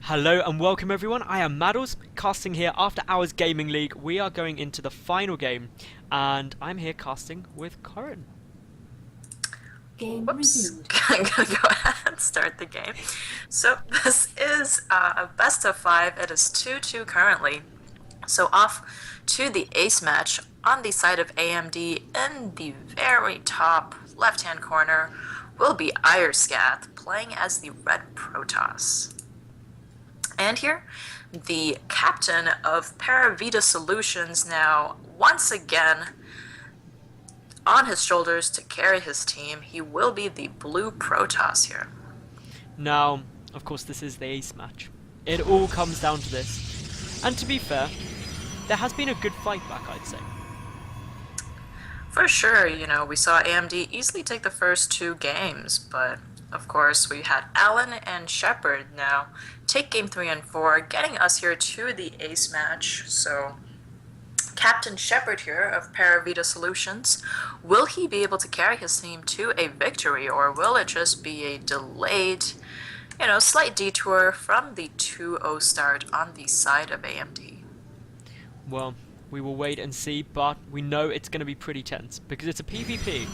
Hello and welcome everyone, I am Madals, casting here after Hours Gaming League. We are going into the final game, and I'm here casting with Corin. Game resumed. I'm gonna go ahead and start the game. So this is a best of 5. It is 2-2 currently. So off to the ace match on the side of AMD in the very top left-hand corner will be ireScath playing as the red Protoss. And here, the captain of PvP Solutions now, once again, on his shoulders to carry his team, he will be the blue Protoss here. Now, of course this is the ace match. It all comes down to this. And to be fair, there has been a good fight back, I'd say. For sure, we saw AMD easily take the first 2 games, but of course we had Alan and Shepherd now take game 3 and 4, getting us here to the ace match. So Captain Shepherd here of PvP Solutions, will he be able to carry his team to a victory, or will it just be a delayed, slight detour from the 2-0 start on the side of AMD? Well, we will wait and see, but we know it's going to be pretty tense, because it's a PvP.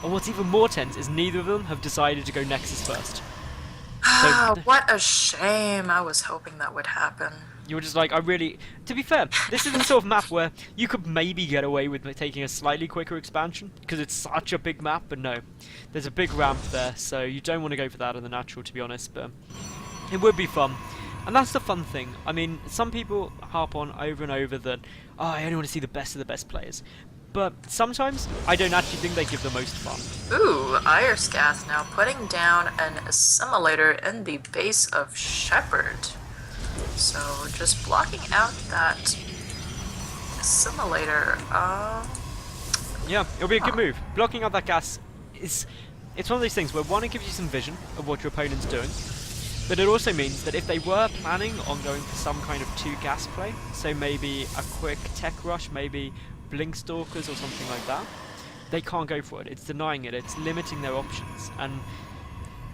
And what's even more tense is neither of them have decided to go Nexus first. So, what a shame. I was hoping that would happen. You were just like, to be fair, this is the sort of map where you could maybe get away with taking a slightly quicker expansion, because it's such a big map, but no. There's a big ramp there, so you don't want to go for that in the natural, to be honest, but it would be fun. And that's the fun thing. I mean, some people harp on over and over that, oh, I only want to see the best of the best players. But sometimes, I don't actually think they give the most fun. Ooh, ireScath now putting down an assimilator in the base of Shepherd. So, just blocking out that assimilator. Yeah, it'll be a good move. Blocking out that gas is... It's one of those things where, one, it gives you some vision of what your opponent's doing, but it also means that if they were planning on going for some kind of 2 gas play, so maybe a quick tech rush, maybe blink stalkers or something like that, they can't go for it. It's denying it. It's limiting their options. And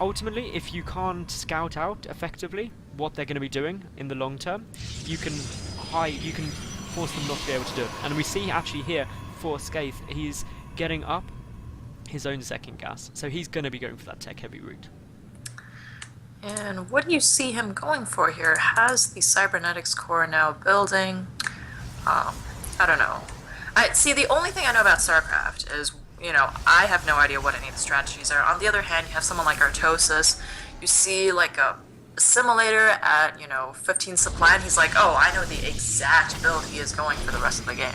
ultimately, if you can't scout out effectively what they're going to be doing in the long term, you can force them not to be able to do it. And we see actually here for Skaith, he's getting up his own second gas, so he's going to be going for that tech heavy route. And what do you see him going for here? Has the cybernetics core now building? I don't know. See, the only thing I know about StarCraft is, I have no idea what any of the strategies are. On the other hand, you have someone like Artosis. You see, like, a assimilator at, 15 supply, and he's like, oh, I know the exact build he is going for the rest of the game.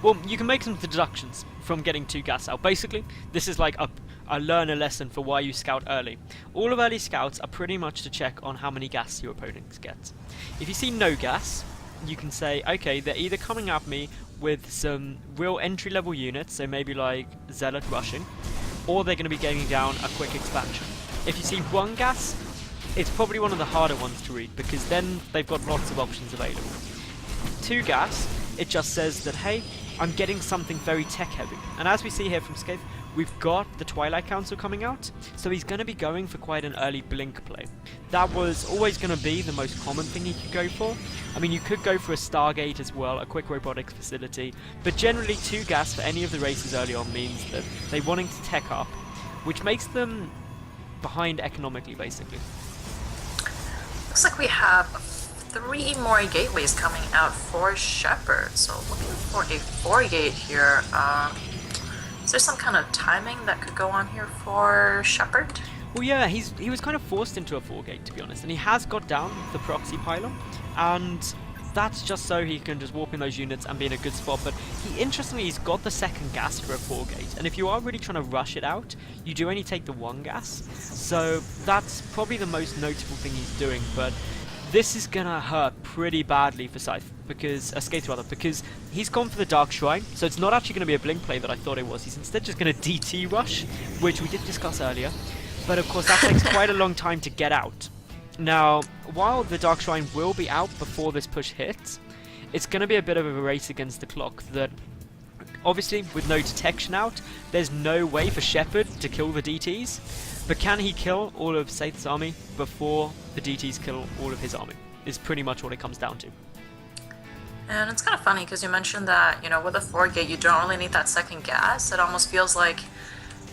Well, you can make some deductions from getting 2 gas out. Basically, this is like a learner lesson for why you scout early. All of early scouts are pretty much to check on how many gas your opponents get. If you see no gas, you can say, okay, they're either coming at me with some real entry-level units, so maybe like Zealot rushing, or they're going to be getting down a quick expansion. If you see 1 gas, it's probably one of the harder ones to read, because then they've got lots of options available. 2 gas, it just says that, hey, I'm getting something very tech-heavy. And as we see here from Skaith, we've got the Twilight Council coming out, so he's going to be going for quite an early blink play. That was always going to be the most common thing he could go for. I mean, you could go for a Stargate as well, a quick robotics facility, but generally 2 gas for any of the races early on means that they're wanting to tech up, which makes them behind economically, basically. Looks like we have 3 more gateways coming out for Shepherd, so looking for a 4-gate here. Is there some kind of timing that could go on here for Shepherd? Well, yeah, he was kind of forced into a 4-gate, to be honest, and he has got down the proxy pylon, and that's just so he can just warp in those units and be in a good spot. But interestingly, he's got the second gas for a 4-gate, and if you are really trying to rush it out, you do only take the 1 gas, so that's probably the most notable thing he's doing. But this is gonna hurt pretty badly for Scythe, because because he's gone for the Dark Shrine, so it's not actually going to be a blink play that I thought it was. He's instead just going to DT rush, which we did discuss earlier, but of course that takes quite a long time to get out. Now, while the Dark Shrine will be out before this push hits, it's going to be a bit of a race against the clock that Obviously, with no detection out, there's no way for Shepherd to kill the DTs, but can he kill all of Saith's army before the DTs kill all of his army? Is pretty much what it comes down to. And it's kind of funny because you mentioned that, you know, with a 4-gate, you don't really need that second gas. It almost feels like,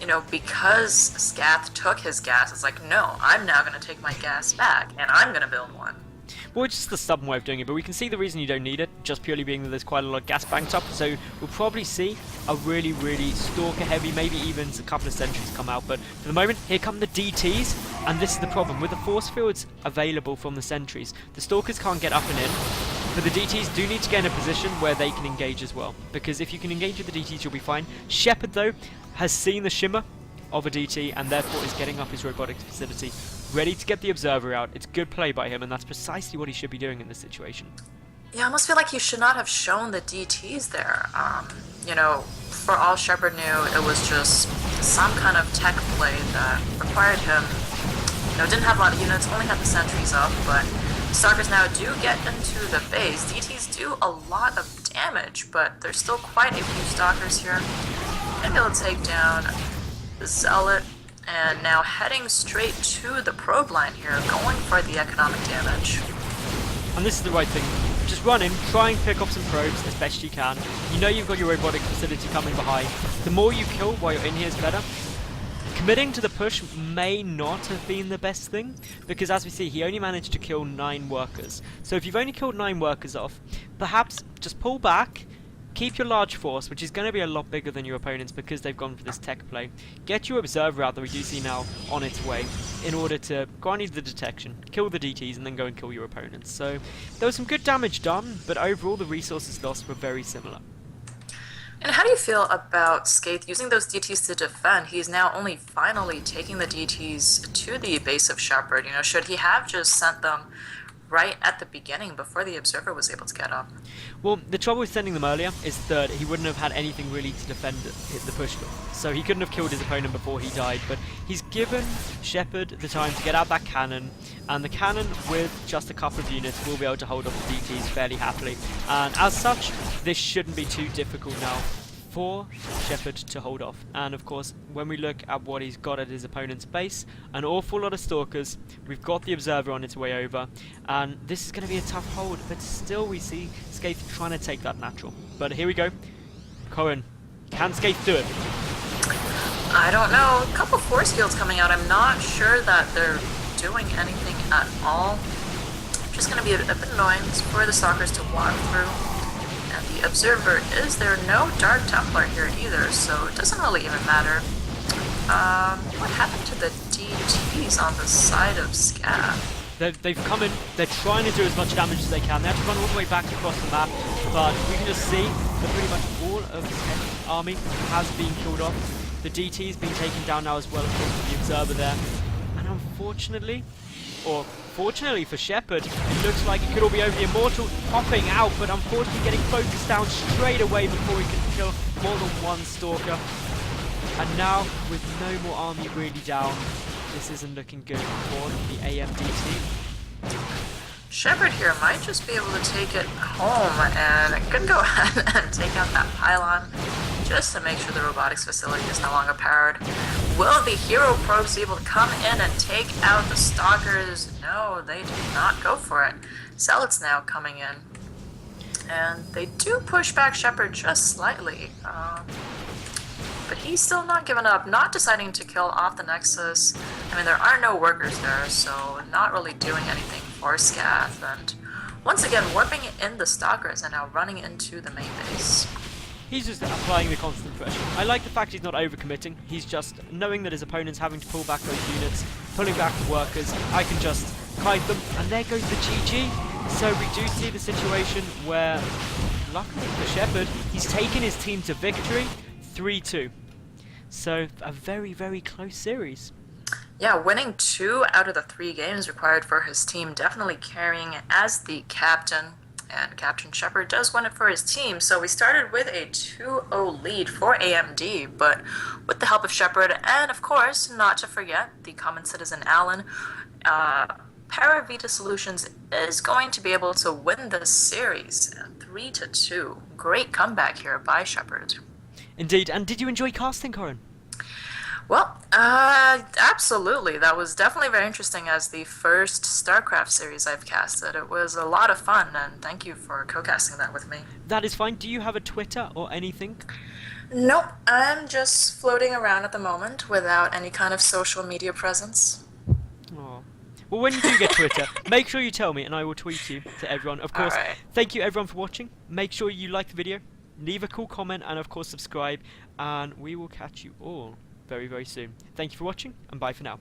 you know, because Scath took his gas, it's like, no, I'm now going to take my gas back, and I'm going to build one. Well, it's just the stubborn way of doing it, but we can see the reason you don't need it, just purely being that there's quite a lot of gas banked up, so we'll probably see a really, really stalker-heavy, maybe even a couple of sentries come out, but for the moment, here come the DTs, and this is the problem. With the force fields available from the sentries, the stalkers can't get up and in, but the DTs do need to get in a position where they can engage as well, because if you can engage with the DTs, you'll be fine. Shepherd, though, has seen the shimmer of a DT, and therefore is getting up his robotics facility, ready to get the observer out. It's good play by him, and that's precisely what he should be doing in this situation. Yeah, I almost feel like he should not have shown the DTs there. You know, for all Shepherd knew, it was just some kind of tech play that required him, you know, didn't have a lot of units, only had the sentries up, but Stalkers now do get into the base. DTs do a lot of damage, but there's still quite a few Stalkers here. Maybe they'll take down the Zealot, and now heading straight to the probe line here, going for the economic damage. And this is the right thing. Just run in, try and pick up some probes as best you can. You know you've got your robotic facility coming behind. The more you kill while you're in here is better. Committing to the push may not have been the best thing, because as we see, he only managed to kill 9 workers. So if you've only killed 9 workers off, perhaps just pull back, keep your large force, which is going to be a lot bigger than your opponents because they've gone for this tech play. Get your observer out that we do see now on its way in order to grant the detection, kill the DTs, and then go and kill your opponents. So there was some good damage done, but overall the resources lost were very similar. And how do you feel about Skaith using those DTs to defend? He's now only finally taking the DTs to the base of Shepherd. You know, should he have just sent them right at the beginning before the observer was able to get up? Well, the trouble with sending them earlier is that he wouldn't have had anything really to defend the push with. So he couldn't have killed his opponent before he died, but he's given Shepherd the time to get out that cannon, and the cannon with just a couple of units will be able to hold off the DTs fairly happily. And as such, this shouldn't be too difficult now for Shepherd to hold off. And of course, when we look at what he's got at his opponent's base, an awful lot of stalkers, we've got the observer on its way over, and this is going to be a tough hold, but still we see Skaith trying to take that natural. But here we go. Cohen, can Skaith do it? I don't know. A couple force fields coming out. I'm not sure that they're doing anything at all. Just going to be a bit annoying for the stalkers to walk through. And the observer is there. No Dark Templar here either, so it doesn't really even matter. What happened to the DTs on the side of Scath? They've come in, they're trying to do as much damage as they can. They have to run all the way back across the map, but we can just see that pretty much all of the army has been killed off. The DT's been taken down now as well, of course, with the observer there. And unfortunately, or fortunately for Shepherd, it looks like it could all be over. The Immortal popping out, but unfortunately getting focused down straight away before he can kill more than one Stalker. And now, with no more army really down, this isn't looking good for the AMD team. Shepherd here might just be able to take it home, and it could go ahead and take out that pylon just to make sure the robotics facility is no longer powered. Will the hero probes be able to come in and take out the stalkers? No, they do not go for it. Zealots now coming in, and they do push back Shepherd just slightly. But he's still not giving up, not deciding to kill off the Nexus. I mean, there are no workers there, so not really doing anything for Scath. And once again, warping in the Stalkers and now running into the main base. He's just applying the constant pressure. I like the fact he's not overcommitting. He's just knowing that his opponent's having to pull back those units, pulling back the workers. I can just kite them, and there goes the GG. So we do see the situation where, luckily for Shepherd, he's taken his team to victory. 3-2. So a very, very close series. Yeah, winning 2 out of the 3 games required for his team, definitely carrying as the captain. And Captain Shepherd does win it for his team. So we started with a 2-0 lead for AMD, but with the help of Shepherd, and of course, not to forget, the common citizen Alan, Paravita Solutions is going to be able to win this series 3-2. Great comeback here by Shepherd. Indeed. And did you enjoy casting, Corin? Well, absolutely. That was definitely very interesting as the first StarCraft series I've casted. It was a lot of fun, and thank you for co-casting that with me. That is fine. Do you have a Twitter or anything? Nope, I'm just floating around at the moment without any kind of social media presence. Oh. Well, when you do get Twitter, make sure you tell me and I will tweet you to everyone. Of course, Alright. thank you everyone for watching. Make sure you like the video, leave a cool comment, and of course subscribe. And we will catch you all very, very soon. Thank you for watching, and bye for now.